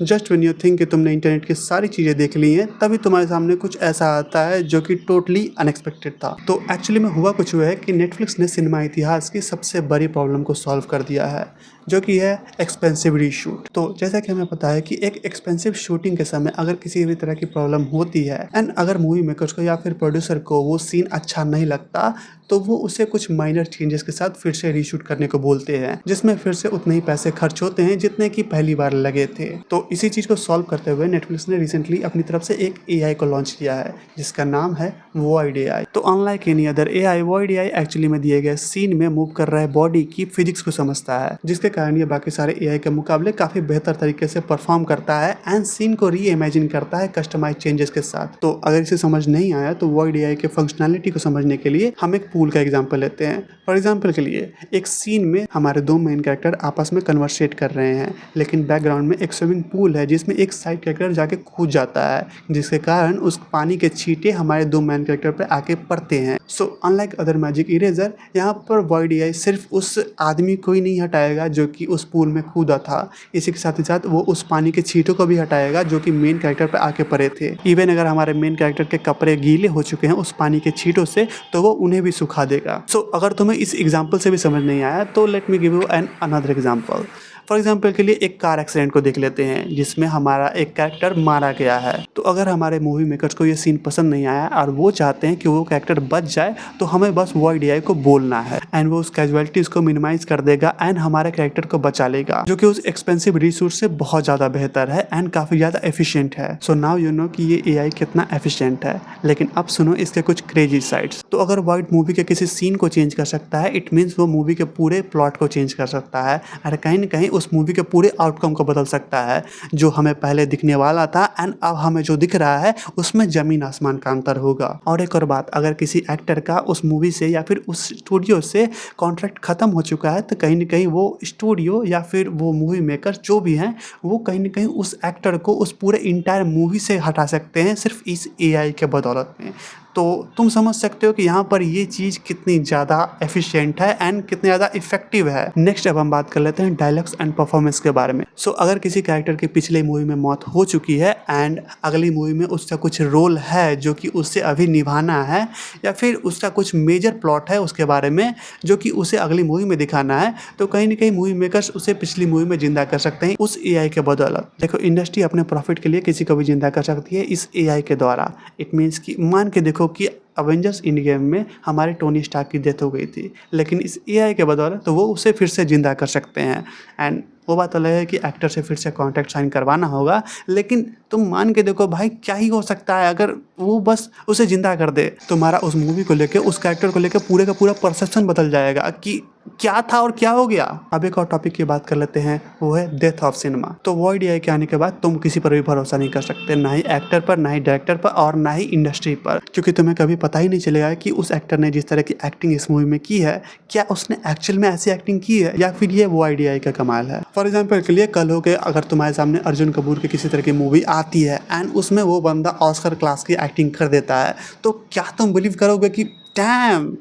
Just when you think कि तुमने internet की सारी चीज़ें देख ली हैं, तभी तुम्हारे सामने कुछ ऐसा आता है जो कि टोटली अनएक्सपेक्टेड था। तो एक्चुअली में हुआ कुछ हुआ है कि नेटफ्लिक्स ने सिनेमा इतिहास की सबसे बड़ी प्रॉब्लम को सॉल्व कर दिया है, जो कि है एक्सपेंसिव रीशूट। तो जैसा कि हमें पता है कि एक एक्सपेंसिव शूटिंग के समय अगर किसी भी तरह की प्रॉब्लम होती है एंड अगर मूवी मेकर्स को या फिर प्रोड्यूसर को वो सीन अच्छा नहीं लगता, तो वो उसे कुछ माइनर चेंजेस के साथ फिर से रीशूट करने को बोलते हैं, जिसमें फिर से उतने ही पैसे खर्च होते हैं जितने कि पहली बार लगे थे। तो इसी चीज़ को सॉल्व करते हुए नेटफ्लिक्स ने रिसेंटली अपनी तरफ से एक एआई को लॉन्च किया है, जिसका नाम है वॉइड एआई। तो unlike any other AI, void AI actually में दिए गए सीन में मूव कर रहे बॉडी की फिजिक्स को समझता है, जिसके कारण ये बाकी सारे एआई के मुकाबले काफ़ी बेहतर तरीके से परफॉर्म करता है एंड सीन को री इमेजिन करता है कस्टमाइज चेंजेस के साथ। तो अगर इसे समझ नहीं आया तो वॉइड एआई के फंक्शनैलिटी को समझने के लिए हम एक पूल का एग्जांपल लेते हैं। फॉर एग्जांपल के लिए एक सीन में हमारे दो मेन कैरेक्टर आपस में कन्वर्सेट कर रहे हैं, लेकिन बैकग्राउंड में एक स्विमिंग पूल है जिसमें एक साइड कैरेक्टर जाके कूद जाता है, जिसके कारण उस पानी के छींटे हमारे दो मेन कैरेक्टर पे आके पड़ते हैं। So unlike other magic eraser, यहाँ पर वॉइड एआई सिर्फ उस आदमी को ही नहीं हटाएगा जो कि उस पूल में कूदा था, इसी के साथ ही साथ वो उस पानी के छींटों को भी हटाएगा जो कि मेन कैरेक्टर पे आके पड़े थे। इवन अगर हमारे मेन कैरेक्टर के कपड़े गीले हो चुके हैं उस पानी के छींटों से, तो वो उन्हें भी सुखा देगा। सो अगर तुम्हें इस एग्जाम्पल से भी समझ नहीं आया तो let me give you an another example. For example के लिए एक कार एक्सीडेंट को देख लेते हैं जिसमें हमारा एक कैरेक्टर मारा गया है। तो अगर हमारे मूवी मेकर्स को ये सीन पसंद नहीं आया और वो चाहते हैं कि वो कैरेक्टर बच जाए, तो हमें बस वॉइड एआई को बोलना है एंड वो उस कैजुअलिटीज को मिनिमाइज कर देगा एंड हमारे कैरेक्टर को बचा लेगा, जो कि उस एक्सपेंसिव रिसोर्स से बहुत ज़्यादा बेहतर है एंड काफ़ी ज़्यादा एफिशिएंट है। सो नाउ यू नो कि ये एआई कितना एफिशिएंट है। लेकिन अब सुनो इसके कुछ क्रेजी साइड्स। तो अगर वॉइड मूवी के किसी सीन को चेंज कर सकता है, इट मीन्स वो मूवी के पूरे प्लॉट को चेंज कर सकता है और कहीं ना कहीं उस मूवी के पूरे आउटकम को बदल सकता है। जो हमें पहले दिखने वाला था एंड अब हमें जो दिख रहा है उसमें जमीन आसमान का अंतर होगा। और एक और बात, अगर किसी एक्टर का उस मूवी से या फिर उस स्टूडियो से कॉन्ट्रैक्ट खत्म हो चुका है, तो कहीं ना कहीं वो स्टूडियो या फिर वो मूवी मेकर जो भी हैं, वो कहीं ना कहीं उस एक्टर को उस पूरे इंटायर मूवी से हटा सकते हैं सिर्फ इस एआई के बदौलत में। तो तुम समझ सकते हो कि यहाँ पर ये चीज़ कितनी ज़्यादा एफिशिएंट है एंड कितनी ज़्यादा इफेक्टिव है। नेक्स्ट अब हम बात कर लेते हैं डायलॉग्स एंड परफॉर्मेंस के बारे में। सो अगर किसी कैरेक्टर की पिछले मूवी में मौत हो चुकी है एंड अगली मूवी में उसका कुछ रोल है जो कि उससे अभी निभाना है, या फिर उसका कुछ मेजर प्लॉट है उसके बारे में जो कि उसे अगली मूवी में दिखाना है, तो कहीं ना कहीं मूवी मेकर्स उसे पिछली मूवी में जिंदा कर सकते हैं उस एआई के बदौलत। देखो, इंडस्ट्री अपने प्रॉफिट के लिए किसी को भी जिंदा कर सकती है इस एआई के द्वारा। इट मीन्स कि मान के देखो कि अवेंजर्स इंड गेम में हमारे टोनी स्टार्क की डेथ हो गई थी, लेकिन इस एआई के बदौलत तो वो उसे फिर से जिंदा कर सकते हैं। एंड वो बात अलग है कि एक्टर से फिर से कॉन्ट्रैक्ट साइन करवाना होगा, लेकिन तुम मान के देखो भाई, क्या ही हो सकता है अगर वो बस उसे जिंदा कर दे। तुम्हारा उस मूवी को लेके, उस कैरेक्टर को लेके पूरे का पूरा परसेप्शन बदल जाएगा कि क्या था और क्या हो गया। अब एक और टॉपिक की बात कर लेते हैं, वो है डेथ ऑफ सिनेमा। तो वॉइड एआई के आने के बाद तुम किसी पर भी भरोसा नहीं कर सकते, ना ही एक्टर पर, ना ही डायरेक्टर पर और ना ही इंडस्ट्री पर, क्योंकि तुम्हें कभी पता ही नहीं चलेगा कि उस एक्टर ने जिस तरह की एक्टिंग इस मूवी में की है, क्या उसने एक्चुअल में ऐसी एक्टिंग की है या फिर ये वॉइड एआई का कमाल है। फॉर एग्जाम्पल के लिए कल हो के अगर तुम्हारे सामने अर्जुन कपूर की किसी तरह की मूवी आती है एंड उसमें वो बंदा ऑस्कर क्लास की एक्टिंग कर देता है, तो क्या तुम बिलीव करोगे कि dam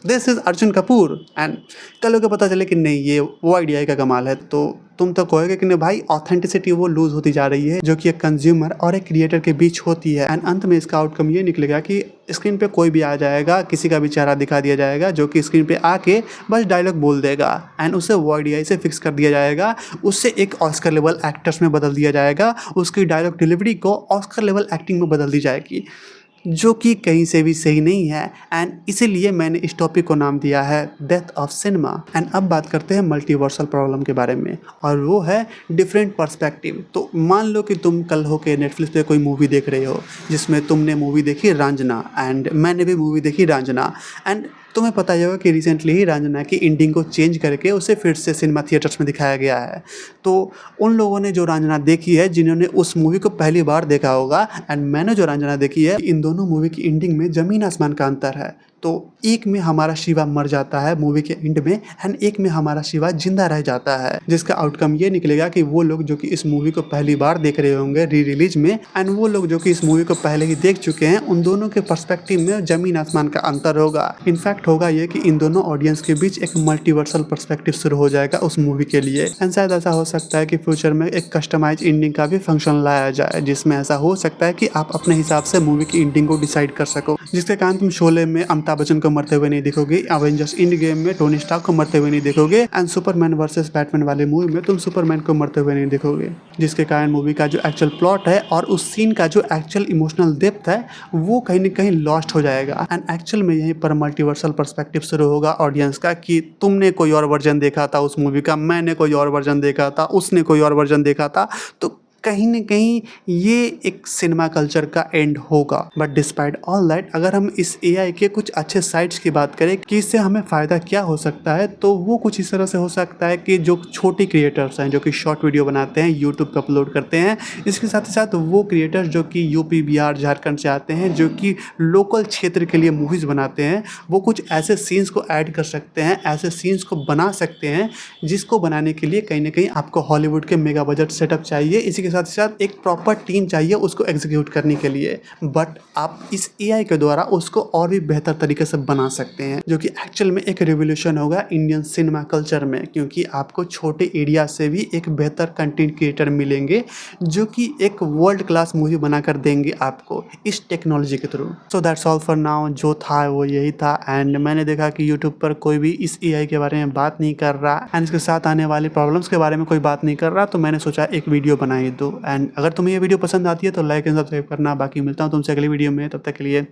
this is Arjun Kapoor? And कल को पता चले कि नहीं ये वॉइड एआई का कमाल है, तो तुम तो कहोगे कि नहीं भाई, ऑथेंटिसिटी वो लूज होती जा रही है जो कि एक कंज्यूमर और एक क्रिएटर के बीच होती है। एंड अंत में इसका आउटकम ये निकलेगा कि स्क्रीन पे कोई भी आ जाएगा, किसी का भी चेहरा दिखा दिया जाएगा जो कि स्क्रीन पे आके बस डायलॉग बोल देगा एंड उसे वॉइड एआई से फिक्स कर दिया जाएगा, उससे एक ऑस्कर लेवल एक्टर्स में बदल दिया जाएगा, उसकी डायलॉग डिलीवरी को ऑस्कर लेवल एक्टिंग में बदल दी जाएगी, जो कि कहीं से भी सही नहीं है। एंड इसीलिए मैंने इस टॉपिक को नाम दिया है डेथ ऑफ सिनेमा। एंड अब बात करते हैं मल्टीवर्सल प्रॉब्लम के बारे में, और वो है डिफरेंट पर्सपेक्टिव। तो मान लो कि तुम कल हो के नेटफ्लिक्स पे कोई मूवी देख रहे हो, जिसमें तुमने मूवी देखी रांझना एंड मैंने भी मूवी देखी रांझना। एंड तुम्हें पता ही होगा कि रिसेंटली ही रांझना की एंडिंग को चेंज करके उसे फिर से सिनेमा थिएटर्स में दिखाया गया है। तो उन लोगों ने जो रांझना देखी है, जिन्होंने उस मूवी को पहली बार देखा होगा, एंड मैंने जो रांझना देखी है, इन दोनों मूवी की एंडिंग में ज़मीन आसमान का अंतर है। तो एक में हमारा शिवा मर जाता है मूवी के एंड में एंड एक में हमारा शिवा जिंदा रह जाता है, जिसका आउटकम ये निकलेगा कि वो लोग जो कि इस मूवी को पहली बार देख रहे होंगे री रिलीज में एंड वो लोग जो कि इस मूवी को पहले ही देख चुके हैं, उन दोनों के पर्सपेक्टिव में जमीन आसमान का अंतर होगा। इनफैक्ट होगा ये कि इन दोनों ऑडियंस के बीच एक मल्टीवर्सल पर्सपेक्टिव शुरू हो जाएगा उस मूवी के लिए। एंड शायद ऐसा हो सकता है कि फ्यूचर में एक कस्टमाइज एंडिंग का भी फंक्शन लाया जाए, जिसमें ऐसा हो सकता है कि आप अपने हिसाब से मूवी की एंडिंग को डिसाइड कर सको, जिसके कारण तुम शोले में अमिताभ बच्चन को मरते हुए नहीं देखोगे, एवेंजर्स एंड गेम में टोनी स्टार्क को मरते हुए नहीं देखोगे एंड सुपरमैन वर्सेस बैटमैन वाले मूवी में तुम सुपरमैन को मरते हुए नहीं देखोगे, जिसके कारण मूवी का जो एक्चुअल प्लॉट है और उस सीन का जो एक्चुअल इमोशनल डेप्थ है वो कहीं ना कहीं लॉस्ट हो जाएगा। एंड एक्चुअल में यहीं पर मल्टीवर्सल पर्सपेक्टिव शुरू होगा ऑडियंस का कि तुमने कोई और वर्जन देखा था उस मूवी का, मैंने कोई और वर्जन देखा था, उसने कोई और वर्जन देखा था, तो कहीं न कहीं ये एक सिनेमा कल्चर का एंड होगा। बट डिस्पाइट ऑल दैट, अगर हम इस एआई के कुछ अच्छे साइड्स की बात करें कि इससे हमें फ़ायदा क्या हो सकता है, तो वो कुछ इस तरह से हो सकता है कि जो छोटे क्रिएटर्स हैं जो कि शॉर्ट वीडियो बनाते हैं, यूट्यूब पे अपलोड करते हैं, इसके साथ ही साथ वो क्रिएटर्स जो कि यूपी, बिहार, झारखंड से आते हैं, जो कि लोकल क्षेत्र के लिए मूवीज़ बनाते हैं, वो कुछ ऐसे सीन्स को ऐड कर सकते हैं, ऐसे सीन्स को बना सकते हैं जिसको बनाने के लिए कहीं ना कहीं आपको हॉलीवुड के मेगा बजट सेटअप चाहिए, इसी के साथ ही साथ एक प्रॉपर टीम चाहिए उसको एग्जीक्यूट करने के लिए। बट आप इस एआई के द्वारा उसको और भी बेहतर तरीके से बना सकते हैं, जो कि एक्चुअल में एक रिवोल्यूशन होगा इंडियन सिनेमा कल्चर में, क्योंकि आपको छोटे एरिया से भी एक बेहतर कंटेंट क्रिएटर मिलेंगे जो कि एक वर्ल्ड क्लास मूवी बनाकर देंगे आपको इस टेक्नोलॉजी के through. So that's all for now, जो था वो यही था। एंड मैंने देखा कि यूट्यूब पर कोई भी इस एआई के बारे में बात नहीं कर रहा एंड इसके साथ आने वाली प्रॉब्लम्स के बारे में कोई बात नहीं कर रहा, तो मैंने सोचा एक वीडियो बनाई दो। एंड अगर तुम्हें ये वीडियो पसंद आती है तो लाइक एंड सब्सक्राइब करना। बाकी मिलता हूँ तुमसे अगली वीडियो में, तब तक के लिए